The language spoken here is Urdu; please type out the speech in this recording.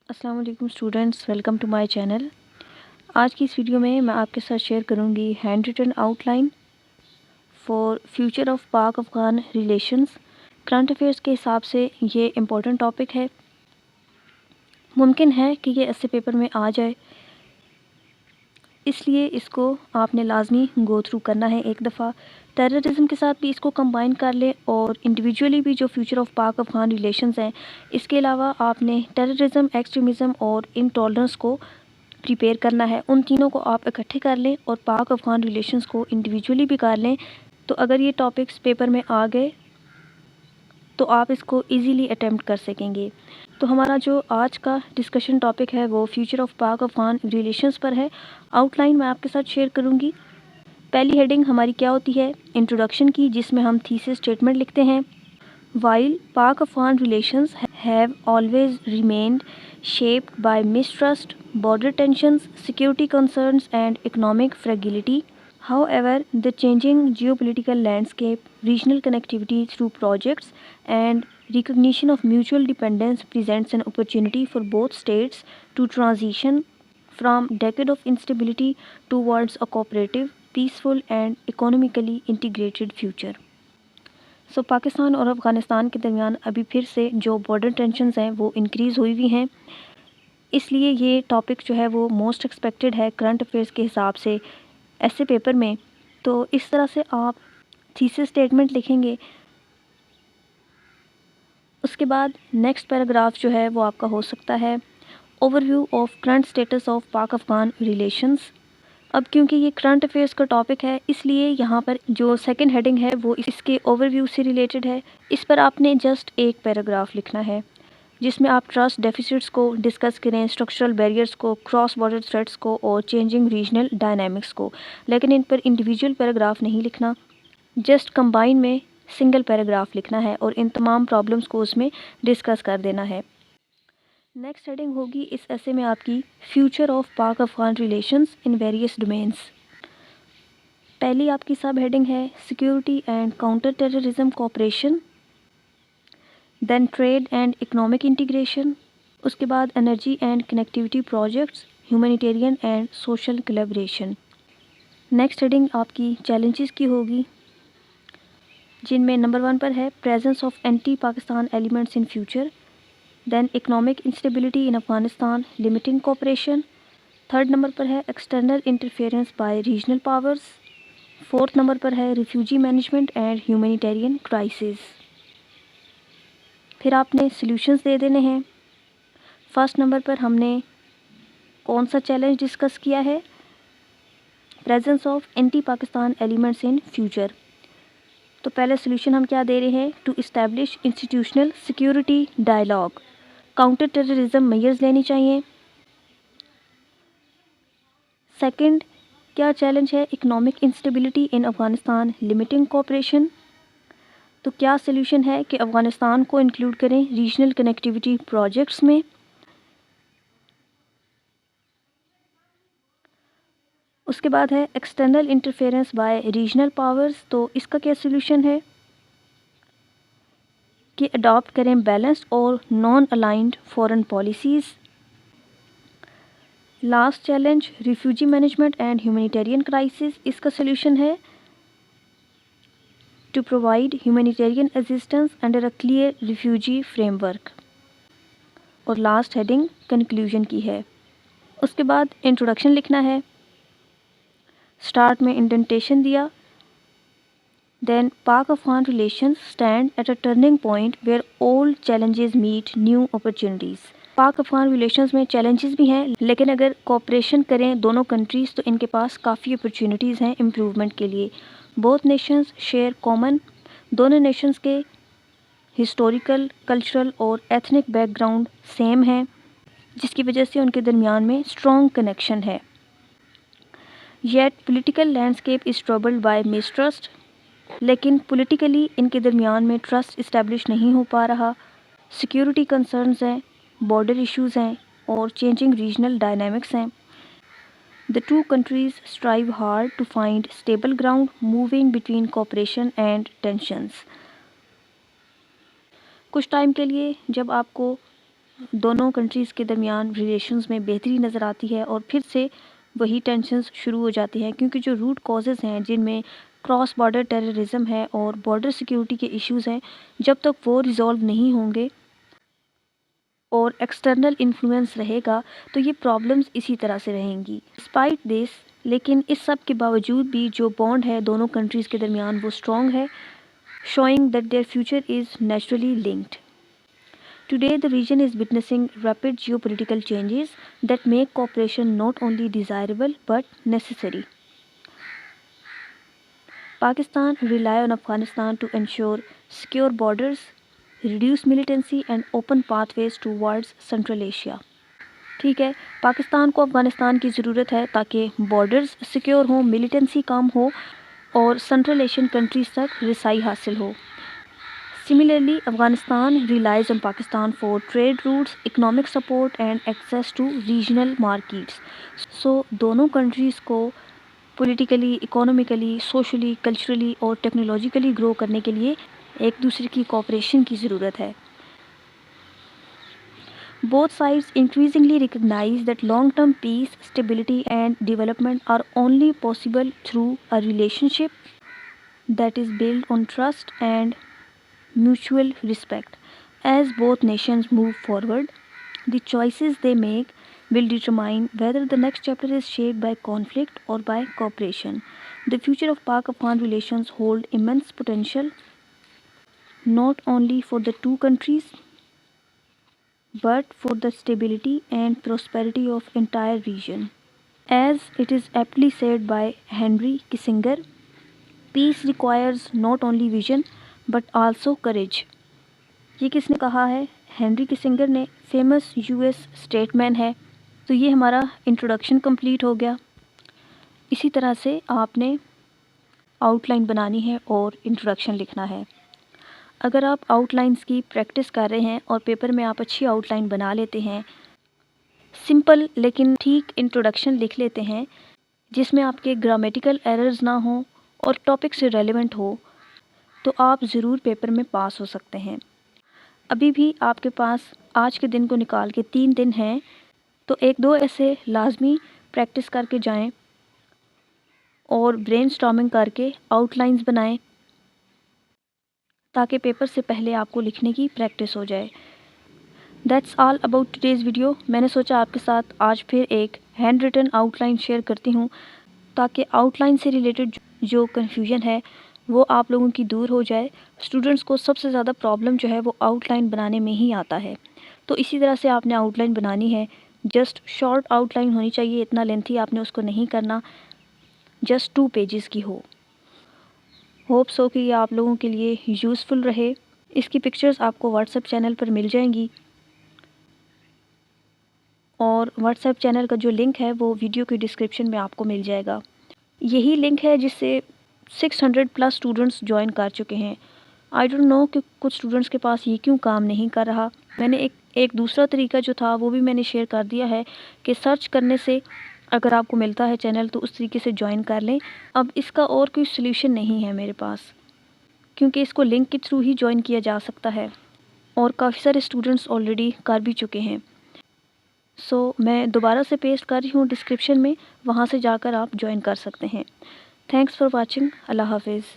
السلام علیکم students, welcome to my channel. آج کی اس ویڈیو میں آپ کے ساتھ شیئر کروں گی hand written out line for future of Pak Afghan relations. Current affairs کے حساب سے یہ امپورٹنٹ ٹاپک ہے، ممکن ہے کہ یہ ایسے پیپر میں آ جائے، اس لیے اس کو آپ نے لازمی گو تھرو کرنا ہے ایک دفعہ۔ ٹیررزم کے ساتھ بھی اس کو کمبائن کر لیں اور انڈیویجولی بھی جو future of Pak Afghan relations ہیں، اس کے علاوہ آپ نے ٹیررزم، ایکسٹریمزم اور انٹالرنس کو پریپیئر کرنا ہے۔ ان تینوں کو آپ اکٹھے کر لیں اور پاک افغان ریلیشنز کو انڈیویجولی بھی کر لیں، تو اگر یہ ٹاپکس پیپر میں آ گئے تو آپ اس کو ایزیلی اٹیمپٹ کر سکیں گے۔ تو ہمارا جو آج کا ڈسکشن ٹاپک ہے وہ future of Pak Afghan relations پر ہے۔ آؤٹ لائن میں آپ کے ساتھ شیئر کروں گی۔ پہلی ہیڈنگ ہماری کیا ہوتی ہے؟ انٹروڈکشن کی، جس میں ہم تھیسس اسٹیٹمنٹ لکھتے ہیں۔ While Pak-Afghan relations have always remained shaped by mistrust, border tensions, security concerns, and economic fragility, however, the changing geopolitical landscape, regional connectivity through projects, and recognition of mutual dependence presents an opportunity for both states to transition from a decade of instability towards a cooperative, peaceful, and economically integrated future. Pakistan اور افغانستان کے درمیان ابھی پھر سے جو بارڈر ٹینشنز ہیں وہ انکریز ہوئی ہوئی ہیں، اس لیے یہ ٹاپک جو ہے وہ موسٹ ایکسپیکٹڈ ہے کرنٹ افیئرس کے حساب سے ایسے پیپر میں۔ تو اس طرح سے آپ تھیسس اسٹیٹمنٹ لکھیں گے۔ اس کے بعد نیکسٹ پیراگراف جو ہے وہ آپ کا ہو سکتا ہے overview of current status of Pak Afghan relations. اب کیونکہ یہ کرنٹ افیئرس کا ٹاپک ہے، اس لیے یہاں پر جو سیکنڈ ہیڈنگ ہے وہ اس کے اوور ویو سے ریلیٹڈ ہے۔ اس پر آپ نے جسٹ ایک پیراگراف لکھنا ہے، جس میں آپ ٹرسٹ ڈیفیسٹس کو ڈسکس کریں، اسٹرکچرل بیریئرس کو، کراس بارڈر تھریٹس کو اور چینجنگ ریجنل ڈائنامکس کو، لیکن ان پر انڈیویجول پیراگراف نہیں لکھنا، جسٹ کمبائن میں سنگل پیراگراف لکھنا ہے اور ان تمام پرابلمس کو اس میں ڈسکس کر دینا ہے۔ نیکسٹ ہیڈنگ ہوگی اس ایسے میں آپ کی future of Pak Afghan relations in various domains. پہلی آپ کی سب ہیڈنگ ہے security and counter terrorism cooperation, then trade and economic integration, اس کے بعد energy and connectivity projects, humanitarian and social collaboration. Next heading آپ کی چیلنجز کی ہوگی، جن میں نمبر 1 پر ہے presence of anti Pakistan elements in future, then economic instability in Afghanistan limiting cooperation, third number پر ہے external interference by regional powers, fourth number پر ہے refugee management and humanitarian crisis. پھر آپ نے سلیوشنز دے دینے ہیں۔ فرسٹ نمبر پر ہم نے کون سا چیلنج ڈسکس کیا ہے؟ Presence of anti Pakistan elements in future. تو پہلے سلیوشن ہم کیا دے رہے ہیں؟ To establish institutional security dialogue, counter terrorism measures لینی چاہیے۔ سیکنڈ کیا چیلنج ہے؟ Economic instability in Afghanistan limiting cooperation. تو کیا سلیوشن ہے کہ افغانستان کو انکلوڈ کریں ریجنل کنیکٹیوٹی پروجیکٹس میں۔ اس کے بعد ہے external interference by regional powers, تو اس کا کیا سلیوشن ہے کہ اڈاپٹ کریں بیلنسڈ اور non aligned foreign policies. Last challenge refugee management and humanitarian crisis, اس کا سلیوشن ہے to provide humanitarian assistance under a clear refugee framework. اور لاسٹ ہیڈنگ کنکلوژن کی ہے۔ اس کے بعد انٹروڈکشن لکھنا ہے، اسٹارٹ میں انڈنٹیشن دیا، then Pak Afghan relations stand at a turning point where old challenges meet new opportunities. Pak Afghan relations میں چیلنجز بھی ہیں، لیکن اگر کوآپریشن کریں دونوں کنٹریز تو ان کے پاس کافی اپرچونیٹیز ہیں امپروومنٹ کے لیے۔ بوتھ نیشنز شیئر کامن، دونوں نیشنز کے ہسٹوریکل، کلچرل اور ایتھنک بیک گراؤنڈ سیم ہیں، جس کی وجہ سے ان کے درمیان میں اسٹرانگ کنیکشن ہے۔ Yet political landscape is troubled by mistrust, لیکن پولیٹیکلی ان کے درمیان میں ٹرسٹ اسٹیبلش نہیں ہو پا رہا۔ سیکیورٹی کنسرنز ہیں، بارڈر ایشوز ہیں اور چینجنگ ریجنل ڈائنامکس ہیں۔ The two countries strive hard to find stable ground moving between cooperation and tensions۔ کچھ ٹائم کے لیے جب آپ کو دونوں کنٹریز کے درمیان ریلیشنز میں بہتری نظر آتی ہے اور پھر سے وہی ٹینشنز شروع ہو جاتی ہیں، کیونکہ جو روٹ کازز ہیں جن میں کراس بارڈر ٹیررزم ہے اور بارڈر سیکیورٹی کے ایشوز ہیں، جب تک وہ ریزالو نہیں ہوں گے اور ایکسٹرنل انفلوئنس رہے گا تو یہ پرابلمز اسی طرح سے رہیں گی۔ ڈسپائٹ دس، لیکن اس سب کے باوجود بھی جو بانڈ ہے دونوں کنٹریز کے درمیان وہ اسٹرانگ ہے، showing that their future is naturally linked. Today, the region is witnessing rapid geopolitical changes that make cooperation not only desirable but necessary. Pakistan rely on Afghanistan to ensure secure borders, reduce militancy and open pathways towards Central Asia. ٹھیک ہے، پاکستان کو افغانستان کی ضرورت ہے تاکہ بارڈرز سیکیور ہوں، ملیٹنسی کم ہو اور سنٹرل ایشین کنٹریز تک رسائی حاصل ہو۔ Similarly, Afghanistan relies on Pakistan for trade routes, economic support and access to regional markets. So, دونوں کنٹریز کو پولیٹیکلی، اکانومیکلی، سوشلی، کلچرلی اور ٹیکنالوجیکلی گرو کرنے کے لیے ایک دوسرے کی کوآپریشن کی ضرورت ہے۔ Both sides increasingly recognize that long-term peace, stability and development are only possible through a relationship that is built on trust and mutual respect. As both nations move forward, the choices they make will determine whether the next chapter is shaped by conflict or by cooperation. The future of Pak-Afghan relations hold immense potential, not only for the two countries, but for the stability and prosperity of entire region. As it is aptly said by Henry Kissinger, peace requires not only vision but also courage. یہ کس نے کہا ہے؟ ہینری کسنگر نے، فیمس یو ایس اسٹیٹ مین ہے۔ تو یہ ہمارا انٹروڈکشن کمپلیٹ ہو گیا۔ اسی طرح سے آپ نے آؤٹ لائن بنانی ہے اور انٹروڈکشن لکھنا ہے۔ اگر آپ آؤٹ لائنس کی پریکٹس کر رہے ہیں اور پیپر میں آپ اچھی آؤٹ لائن بنا لیتے ہیں، سمپل لیکن ٹھیک انٹروڈکشن لکھ لیتے ہیں جس میں آپ کے گرامیٹیکل ایررز نہ ہوں اور ٹاپک سے ریلیونٹ ہو، تو آپ ضرور پیپر میں پاس ہو سکتے ہیں۔ ابھی بھی آپ کے پاس آج کے دن کو نکال کے 3 دن ہیں، تو 1-2 ایسے لازمی پریکٹس کر کے جائیں اور برین اسٹارمنگ کر کے آؤٹ لائنز بنائیں تاکہ پیپر سے پہلے آپ کو لکھنے کی پریکٹس ہو جائے۔ That's all about today's video. میں نے سوچا آپ کے ساتھ آج پھر ایک hand written out line share کرتی ہوں تاکہ آؤٹ لائن سے ریلیٹڈ جو کنفیوژن ہے وہ آپ لوگوں کی دور ہو جائے۔ اسٹوڈنٹس کو سب سے زیادہ پرابلم جو ہے وہ آؤٹ لائن بنانے میں ہی آتا ہے، تو اسی طرح سے آپ نے آؤٹ لائن بنانی ہے۔ جسٹ شارٹ آؤٹ لائن ہونی چاہیے، اتنا لینتھی آپ نے اس کو نہیں کرنا، جسٹ 2 پیجز کی ہو۔ ہوپ سو کہ یہ آپ لوگوں کے لیے یوزفل رہے۔ اس کی پکچرز آپ کو واٹس ایپ چینل پر مل جائیں گی، اور واٹس ایپ چینل کا جو لنک ہے وہ ویڈیو کی ڈسکرپشن میں آپ کو مل جائے گا۔ یہی لنک ہے جس سے 600+ اسٹوڈنٹس جوائن کر چکے ہیں۔ آئی ڈونٹ نو کہ کچھ اسٹوڈنٹس کے پاس یہ کیوں کام نہیں کر رہا۔ میں نے ایک دوسرا طریقہ جو تھا وہ بھی میں نے شیئر کر دیا ہے کہ سرچ کرنے سے اگر آپ کو ملتا ہے چینل تو اس طریقے سے جوائن کر لیں۔ اب اس کا اور کوئی سلیوشن نہیں ہے میرے پاس، کیونکہ اس کو لنک کے تھرو ہی جوائن کیا جا سکتا ہے اور کافی سارے اسٹوڈنٹس آلریڈی کر بھی چکے ہیں۔ سو میں دوبارہ سے پیسٹ کر رہی ہوں ڈسکرپشن میں، وہاں سے جا کر آپ جوائن کر سکتے ہیں۔ Thanks for watching. اللہ حافظ۔